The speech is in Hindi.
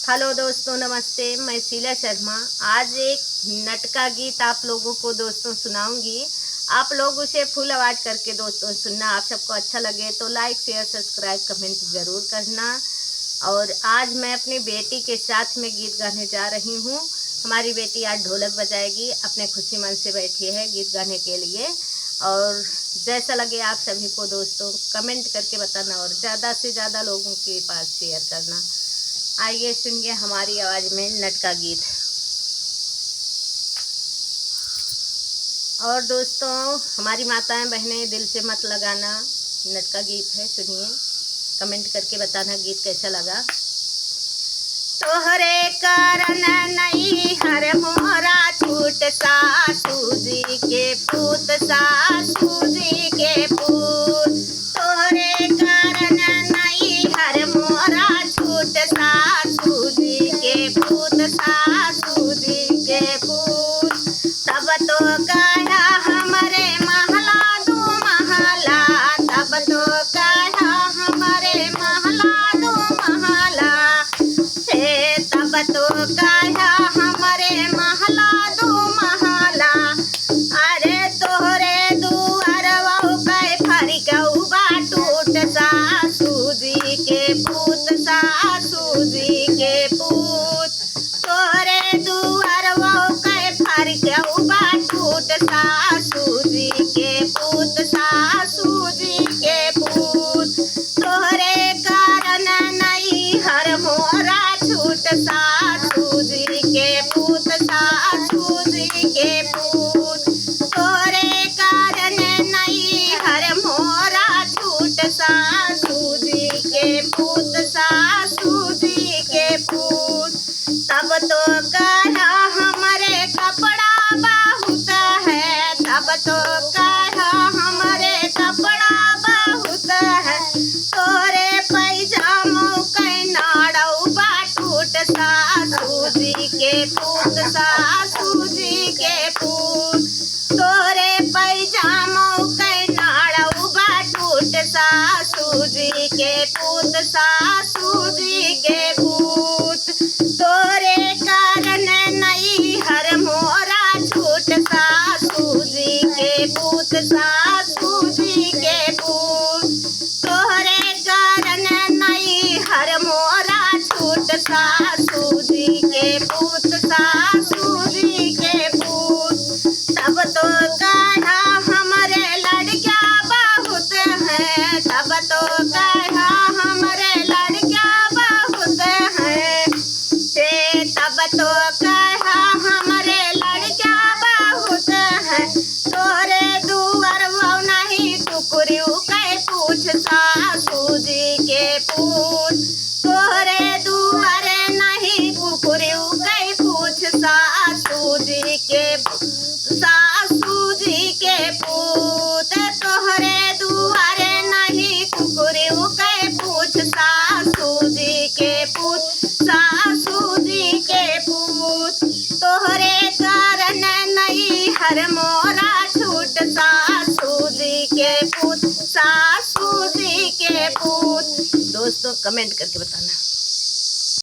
हेलो दोस्तों, नमस्ते। मैं शीला शर्मा आज एक नटका गीत आप लोगों को दोस्तों सुनाऊंगी। आप लोग उसे फुल आवाज़ करके दोस्तों सुनना। आप सबको अच्छा लगे तो लाइक शेयर सब्सक्राइब कमेंट ज़रूर करना। और आज मैं अपनी बेटी के साथ में गीत गाने जा रही हूँ। हमारी बेटी आज ढोलक बजाएगी, अपने खुशी मन से बैठी है गीत गाने के लिए। और जैसा लगे आप सभी को दोस्तों कमेंट करके बताना और ज़्यादा से ज़्यादा लोगों के पास शेयर करना। आइए सुनिए हमारी आवाज़ में नटका गीत। और दोस्तों हमारी माताएं बहनें दिल से मत लगाना, नटका गीत है, सुनिए। कमेंट करके बताना गीत कैसा लगा। तोहरे कारण नहीं हर मोरा छूट सासू जी के पूत, सासू जी के पूत। तोहरे कारण नहीं हर मोरा छूट सासू जी के पूत, सासू जी के पूत। तब तो कहा हमारे महला दू महला, तब तो कहा हमारे महला दू महला, तब तो कहा हमारे महला दू महला। अरे तोहरे दुआरवा पे फरिकऊ बा टूट सासू जी के पूत, सासू जी के पूत। तोहरे दुआरवा पे फरिकऊ बा टूट सासू जी के पूत, सासू जी के पूत। तोहरे कारण नहीं हर मोरा छूट सासू जी के पूत, सासू जी के पूत। तोरे कारण नहीं हर मोरा छूट सासू जी के पूत, सासू जी के पूत। तब तो कहा हमारे कपड़ा बहुत है, तब तो कहा हमारे कपड़ा बहुत है। तोरे पैजामों के नाड़ऊ बा टूट सासू जी के पूत, सासू जी के पूत। तोरे पैजामों के नाड़ऊ बा टूट सासू जी के पूत, सासू जी के पूत। तोरे कारण नहीं हर मोरा छूट सासू जी के पूत, सासू जी के पूत। तोहरे कारण नहीं हर मोरा छूट सासू जी के पूत, सासू जी के पूत। तब तो कहा हमारे लड़किया बहुत है, तब तो कहा हमारे लड़किया बहुत है, तब तो कहा हमारे लड़किया बहुत है। तोरे दुआर वो नहीं टुकड़ू के पूछ सासू जी के पूत। तोरे दुआर नहीं टुकड़ू के पूछ सासू जी के, सासू जी के पूत। तोहरे दुआर नहीं टुकड़ू के पूछ सासू जी के पूत, सासू जी के पूत। तोहरे कारण नहीं हर मोरा छूट सासू जी के पूत, सासू जी के पूत। दोस्तों कमेंट करके बताना।